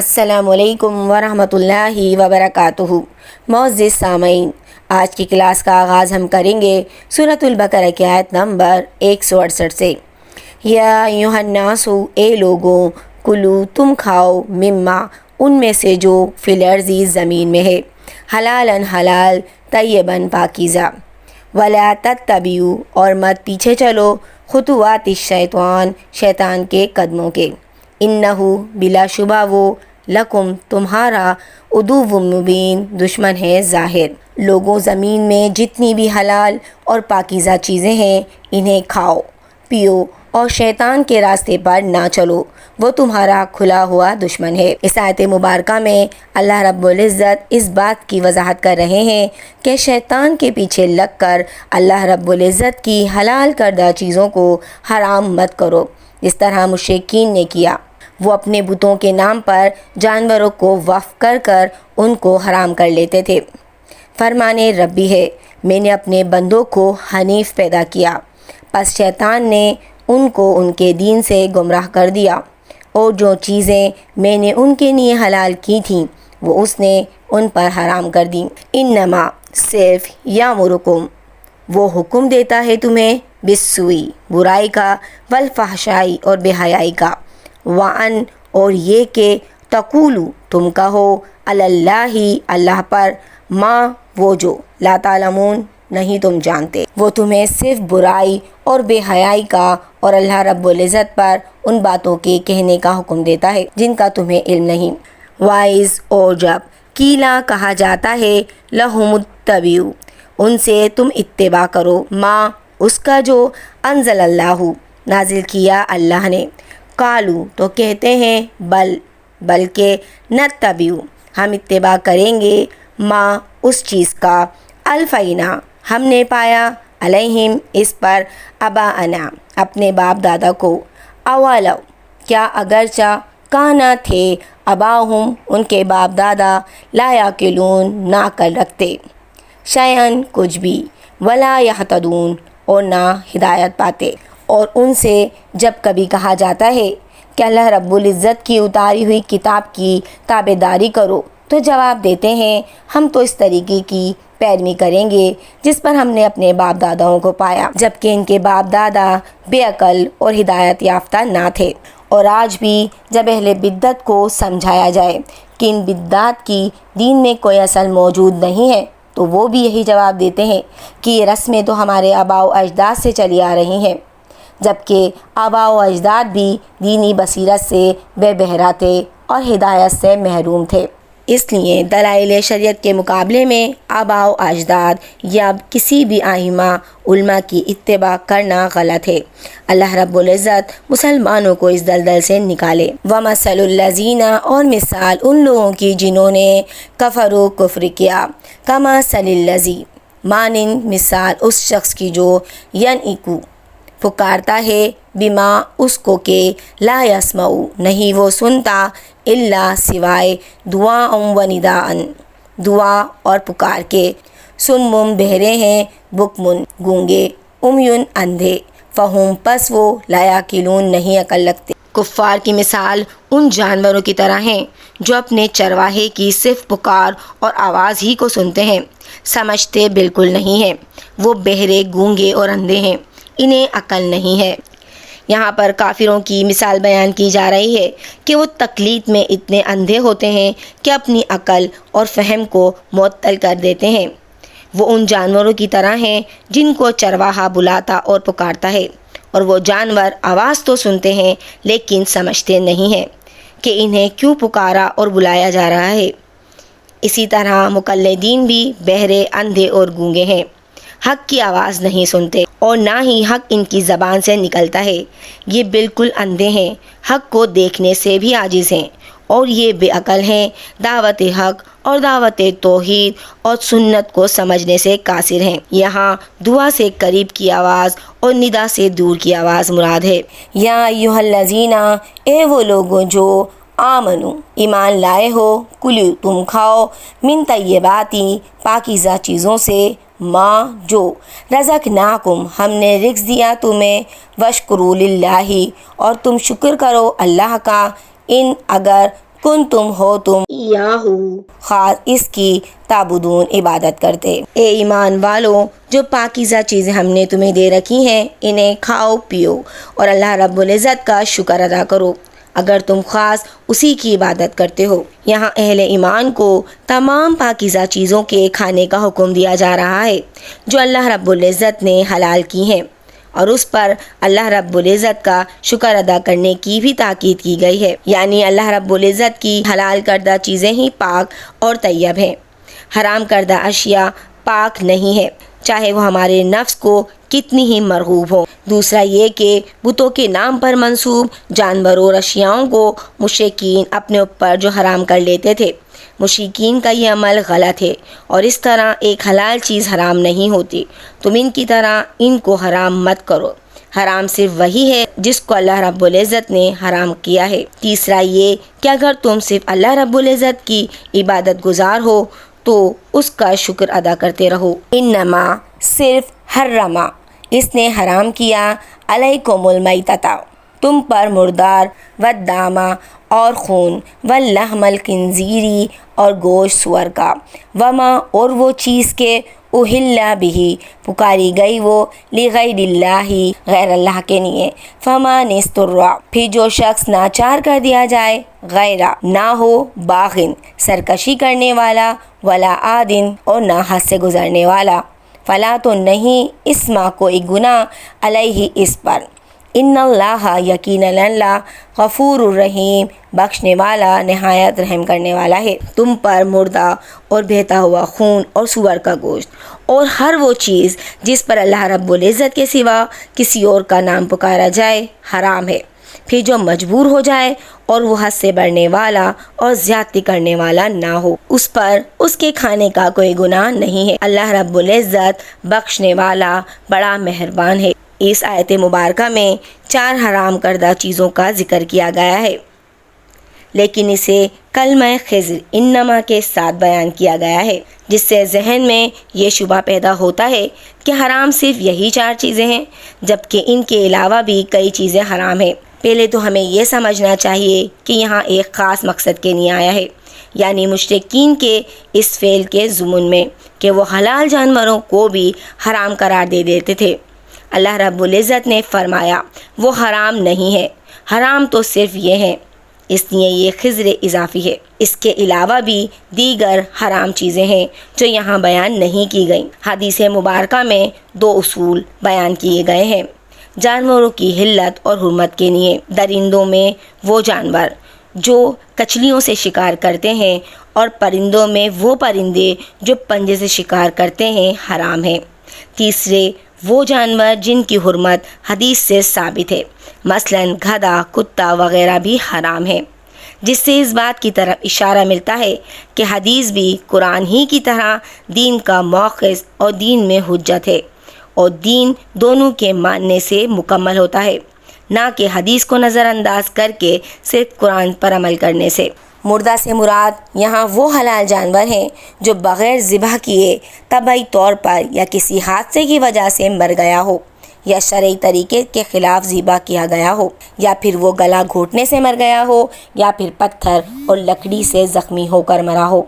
السلام علیکم ورحمۃ اللہ وبرکاتہ۔ معزز سامعین، آج کی کلاس کا آغاز ہم کریں گے سورۃ البقرہ کی آیت نمبر 168 سے۔ یا ایھا الناس، اے لوگوں، کلو تم کھاؤ، مما ان میں سے جو فی الارض زمین میں ہے، حلالن حلال، طیباً پاکیزہ، ولا تتبعوا اور مت پیچھے چلو، خطوات الشیطان شیطان کے قدموں کے، انہو بلا شبہ وہ، لکم تمہارا، عدو مبین دشمن ہے ظاہر۔ لوگوں، زمین میں جتنی بھی حلال اور پاکیزہ چیزیں ہیں انہیں کھاؤ پیو اور شیطان کے راستے پر نہ چلو، وہ تمہارا کھلا ہوا دشمن ہے۔ اس آیت مبارکہ میں اللہ رب العزت اس بات کی وضاحت کر رہے ہیں کہ شیطان کے پیچھے لگ کر اللہ رب العزت کی حلال کردہ چیزوں کو حرام مت کرو، جس طرح مشرکین نے کیا۔ وہ اپنے بتوں کے نام پر جانوروں کو وقف کر کر ان کو حرام کر لیتے تھے۔ فرمانے ربی ہے، میں نے اپنے بندوں کو حنیف پیدا کیا، پس شیطان نے ان کو ان کے دین سے گمراہ کر دیا، اور جو چیزیں میں نے ان کے لیے حلال کی تھیں وہ اس نے ان پر حرام کر دیں۔ انما صرف یامرکم، وہ حکم دیتا ہے تمہیں، بالسوء برائی کا، والفحشاء اور بے حیائی کا، وان اور یہ کہ تقولو تم کہو، علی اللہ اللہ پر، ما وہ جو، لا تعلمون نہیں تم جانتے۔ وہ تمہیں صرف برائی اور بے حیائی کا اور اللہ رب العزت پر ان باتوں کے کہنے کا حکم دیتا ہے جن کا تمہیں علم نہیں۔ وائز اور جب، کیلا کہا جاتا ہے، لہم اتبعوا ان سے تم اتباع کرو، ما اس کا جو، انزل اللہ نازل کیا اللہ نے، قالو تو کہتے ہیں، بلکہ نتبع ہم اتباع کریں گے، ما اس چیز کا، الفینا ہم نے پایا، علیہم اس پر، اباءنا اپنے باپ دادا کو، اولو کیا اگرچہ، کانا تھے، اباہم ان کے باپ دادا، لا یعقلون نہ عقل رکھتے، شیئن کچھ بھی، ولا یہتدون اور نہ ہدایت پاتے۔ اور ان سے جب کبھی کہا جاتا ہے کہ اللہ رب العزت کی اتاری ہوئی کتاب کی تابع داری کرو، تو جواب دیتے ہیں ہم تو اس طریقے کی پیروی کریں گے جس پر ہم نے اپنے باپ داداؤں کو پایا، جبکہ ان کے باپ دادا بے عقل اور ہدایت یافتہ نہ تھے۔ اور آج بھی جب اہل بدعت کو سمجھایا جائے کہ ان بدعات کی دین میں کوئی اصل موجود نہیں ہے، تو وہ بھی یہی جواب دیتے ہیں کہ یہ رسمیں تو ہمارے آباء و اجداد سے چلی آ رہی ہیں، جبکہ آباء و اجداد بھی دینی بصیرت سے بے بہرا تھے اور ہدایت سے محروم تھے۔ اس لیے دلائل شریعت کے مقابلے میں آباء و اجداد یا کسی بھی ائمہ علماء کی اتباع کرنا غلط ہے۔ اللہ رب العزت مسلمانوں کو اس دلدل سے نکالے۔ وَمَثَلُ الَّذِينَ اور مثال ان لوگوں کی جنہوں نے کفروا کفر کیا، کَمَثَلِ الَّذِی مانند مثال اس شخص کی جو ینعق پکارتا ہے، بما اس کو کہ لا یسمع نہیں وہ سنتا، الا سوائے دعاء و نداء دعا اور پکار کے، صم بہرے ہیں، بکم گونگے، عمی اندھے، فہم پس وہ لا یعقلون نہیں عقل رکھتے۔ کفار کی مثال ان جانوروں کی طرح ہیں جو اپنے چرواہے کی صرف پکار اور آواز ہی کو سنتے ہیں، سمجھتے بالکل نہیں ہیں۔ وہ بہرے، گونگے اور اندھے ہیں، انہیں عقل نہیں ہے۔ یہاں پر کافروں کی مثال بیان کی جا رہی ہے کہ وہ تقلید میں اتنے اندھے ہوتے ہیں کہ اپنی عقل اور فہم کو معطل کر دیتے ہیں۔ وہ ان جانوروں کی طرح ہیں جن کو چرواہا بلاتا اور پکارتا ہے، اور وہ جانور آواز تو سنتے ہیں لیکن سمجھتے نہیں ہیں کہ انہیں کیوں پکارا اور بلایا جا رہا ہے۔ اسی طرح مقلدین بھی بہرے، اندھے اور گونگے ہیں، حق کی آواز نہیں سنتے اور نہ ہی حق ان کی زبان سے نکلتا ہے۔ یہ بالکل اندھے ہیں، حق کو دیکھنے سے بھی عاجز ہیں، اور یہ بے عقل ہیں، دعوت حق اور دعوت توحید اور سنت کو سمجھنے سے قاصر ہیں۔ یہاں دعا سے قریب کی آواز اور ندا سے دور کی آواز مراد ہے۔ یا ایھا الذین، اے وہ لوگوں جو آمنو ایمان لائے ہو، کلو تم کھاؤ، من طیبات پاکیزہ چیزوں سے، ما جو، رزقناکم ہم نے رزق دیا تمہیں، واشکروا للہ اور تم شکر کرو اللہ کا، ان اگر کن تم ہو تم یاہو خاص اس کی تعبدون عبادت کرتے۔ اے ایمان والو، جو پاکیزہ چیزیں ہم نے تمہیں دے رکھی ہیں انہیں کھاؤ پیو اور اللہ رب العزت کا شکر ادا کرو اگر تم خاص اسی کی عبادت کرتے ہو۔ یہاں اہل ایمان کو تمام پاکیزہ چیزوں کے کھانے کا حکم دیا جا رہا ہے جو اللہ رب العزت نے حلال کی ہیں، اور اس پر اللہ رب العزت کا شکر ادا کرنے کی بھی تاکید کی گئی ہے، یعنی اللہ رب العزت کی حلال کردہ چیزیں ہی پاک اور طیب ہیں، حرام کردہ اشیاء پاک نہیں ہے چاہے وہ ہمارے نفس کو کتنی ہی مرغوب ہو۔ دوسرا یہ کہ بتوں کے نام پر منسوب جانوروں اور اشیاؤں کو مشرکین اپنے اوپر جو حرام کر لیتے تھے، مشرکین کا یہ عمل غلط ہے، اور اس طرح ایک حلال چیز حرام نہیں ہوتی۔ تم ان کی طرح ان کو حرام مت کرو، حرام صرف وہی ہے جس کو اللہ رب العزت نے حرام کیا ہے۔ تیسرا یہ کہ اگر تم صرف اللہ رب العزت کی عبادت گزار ہو تو اس کا شکر ادا کرتے رہو۔ انما صرف حرما، اس نے حرام کیا، علیکم المیتۃ، تم پر مردار، والدما اور خون، واللحم الخنزیری اور گوشت سور کا، وما اور وہ چیز کے اہل بہ پکاری گئی وہ لغیر اللہ غیر اللہ کے لیے، فمن اضطر پھر جو شخص ناچار کر دیا جائے، غیر نہ ہو باغن سرکشی کرنے والا، ولا عادن اور نہ حد سے گزرنے والا، فلا تو نہیں اسما کوئی گناہ علیہ اس پر، ان اللہ یقیناً اللہ غفور الرحیم بخشنے والا نہایت رحم کرنے والا ہے۔ تم پر مردہ اور بہتا ہوا خون اور سور کا گوشت اور ہر وہ چیز جس پر اللہ رب العزت کے سوا کسی اور کا نام پکارا جائے حرام ہے، پھر جو مجبور ہو جائے اور وہ حد سے بڑھنے والا اور زیادتی کرنے والا نہ ہو، اس پر اس کے کھانے کا کوئی گناہ نہیں ہے، اللہ رب العزت بخشنے والا بڑا مہربان ہے۔ اس آیت مبارکہ میں 4 حرام کردہ چیزوں کا ذکر کیا گیا ہے، لیکن اسے کلمہ خضر انما کے ساتھ بیان کیا گیا ہے، جس سے ذہن میں یہ شبہ پیدا ہوتا ہے کہ حرام صرف یہی 4 چیزیں ہیں، جبکہ ان کے علاوہ بھی کئی چیزیں حرام ہیں۔ پہلے تو ہمیں یہ سمجھنا چاہیے کہ یہاں ایک خاص مقصد کے لیے آیا ہے، یعنی مشرکین کے اس فعل کے ضمن میں کہ وہ حلال جانوروں کو بھی حرام قرار دے دیتے تھے۔ اللہ رب العزت نے فرمایا وہ حرام نہیں ہے، حرام تو صرف یہ ہے، اس لیے یہ خضر اضافی ہے۔ اس کے علاوہ بھی دیگر حرام چیزیں ہیں جو یہاں بیان نہیں کی گئیں۔ حدیث مبارکہ میں 2 اصول بیان کیے گئے ہیں جانوروں کی حلت اور حرمت کے لیے۔ درندوں میں وہ جانور جو کچھلیوں سے شکار کرتے ہیں، اور پرندوں میں وہ پرندے جو پنجے سے شکار کرتے ہیں حرام ہیں۔ تیسرے وہ جانور جن کی حرمت حدیث سے ثابت ہے، مثلا گدھا، کتا وغیرہ بھی حرام ہے، جس سے اس بات کی طرف اشارہ ملتا ہے کہ حدیث بھی قرآن ہی کی طرح دین کا مؤخذ اور دین میں حجت ہے، اور دین دونوں کے ماننے سے مکمل ہوتا ہے، نہ کہ حدیث کو نظر انداز کر کے صرف قرآن پر عمل کرنے سے۔ مردہ سے مراد یہاں وہ حلال جانور ہیں جو بغیر ذبح کیے طبعی طور پر یا کسی حادثے کی وجہ سے مر گیا ہو، یا شرعی طریقے کے خلاف ذبح کیا گیا ہو، یا پھر وہ گلا گھونٹنے سے مر گیا ہو، یا پھر پتھر اور لکڑی سے زخمی ہو کر مرا ہو۔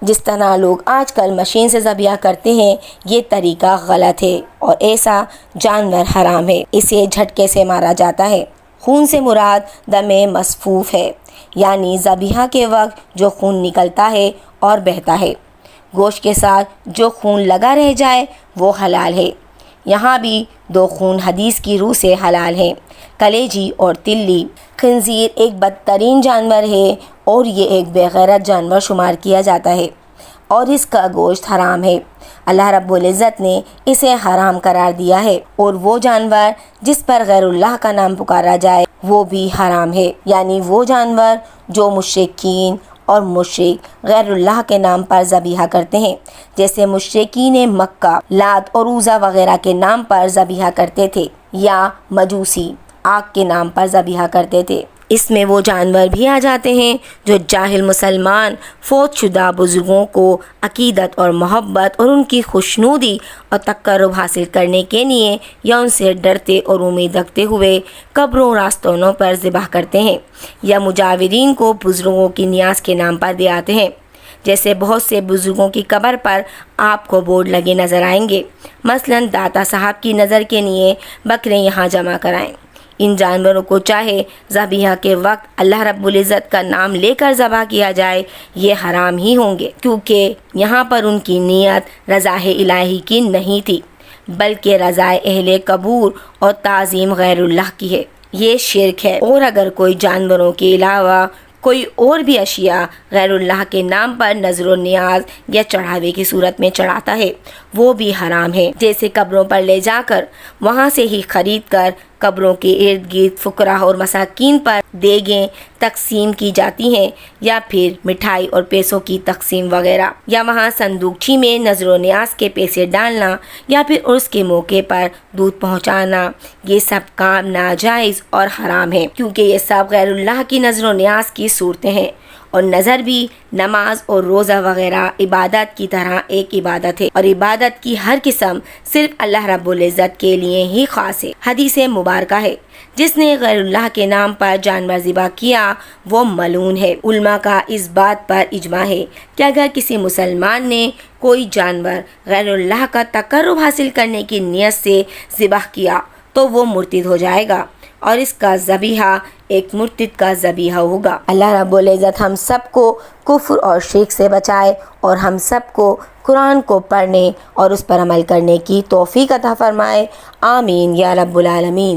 جس طرح لوگ آج کل مشین سے ذبح کرتے ہیں، یہ طریقہ غلط ہے اور ایسا جانور حرام ہے، اسے جھٹکے سے مارا جاتا ہے۔ خون سے مراد دم مصفوف ہے، یعنی ذبیحہ کے وقت جو خون نکلتا ہے اور بہتا ہے۔ گوشت کے ساتھ جو خون لگا رہ جائے وہ حلال ہے۔ یہاں بھی 2 خون حدیث کی روح سے حلال ہیں، کلیجی اور تلی۔ خنزیر ایک بدترین جانور ہے اور یہ ایک بے غیرت جانور شمار کیا جاتا ہے، اور اس کا گوشت حرام ہے۔ اللہ رب العزت نے اسے حرام قرار دیا ہے، اور وہ جانور جس پر غیر اللہ کا نام پکارا جائے وہ بھی حرام ہے، یعنی وہ جانور جو مشرکین اور مشرک غیر اللہ کے نام پر ذبیحہ کرتے ہیں، جیسے مشرکین مکہ لات اور عزا وغیرہ کے نام پر ذبیحہ کرتے تھے، یا مجوسی آگ کے نام پر ذبیحہ کرتے تھے۔ اس میں وہ جانور بھی آ جاتے ہیں جو جاہل مسلمان فوت شدہ بزرگوں کو عقیدت اور محبت اور ان کی خوشنودی اور تقرب حاصل کرنے کے لیے یا ان سے ڈرتے اور امید رکھتے ہوئے قبروں راستونوں پر ذبح کرتے ہیں، یا مجاورین کو بزرگوں کی نیاز کے نام پر دے آتے ہیں۔ جیسے بہت سے بزرگوں کی قبر پر آپ کو بورڈ لگے نظر آئیں گے، مثلاً داتا صاحب کی نظر کے لیے بکرے یہاں جمع کرائیں۔ ان جانوروں کو چاہے ذبیحہ کے وقت اللہ رب العزت کا نام لے کر ذبح کیا جائے، یہ حرام ہی ہوں گے، کیونکہ یہاں پر ان کی نیت رضا الہی کی نہیں تھی، بلکہ رضا اہل قبور اور تعظیم غیر اللہ کی ہے۔ یہ شرک ہے۔ اور اگر کوئی جانوروں کے علاوہ کوئی اور بھی اشیاء غیر اللہ کے نام پر نظر و نیاز یا چڑھاوے کی صورت میں چڑھاتا ہے، وہ بھی حرام ہے۔ جیسے قبروں پر لے جا کر وہاں سے ہی خرید کر قبروں کے ارد گرد فقراء اور مساکین پر دیگیں تقسیم کی جاتی ہیں، یا پھر مٹھائی اور پیسوں کی تقسیم وغیرہ، یا وہاں صندوقچی میں نظر و نیاز کے پیسے ڈالنا، یا پھر عرس کے موقع پر دودھ پہنچانا، یہ سب کام ناجائز اور حرام ہے، کیونکہ یہ سب غیر اللہ کی نظر و نیاز کی صورتیں ہیں، اور نظر بھی نماز اور روزہ وغیرہ عبادت کی طرح ایک عبادت ہے، اور عبادت کی ہر قسم صرف اللہ رب العزت کے لیے ہی خاص ہے۔ حدیث مبارکہ ہے، جس نے غیر اللہ کے نام پر جانور ذبح کیا وہ ملعون ہے۔ علماء کا اس بات پر اجماع ہے کہ اگر کسی مسلمان نے کوئی جانور غیر اللہ کا تقرب حاصل کرنے کی نیت سے ذبح کیا تو وہ مرتد ہو جائے گا، اور اس کا ذبیحہ ایک مرتد کا ذبیحہ ہوگا۔ اللہ رب العزت ہم سب کو کفر اور شرک سے بچائے، اور ہم سب کو قرآن کو پڑھنے اور اس پر عمل کرنے کی توفیق عطا فرمائے۔ آمین یا رب العالمین۔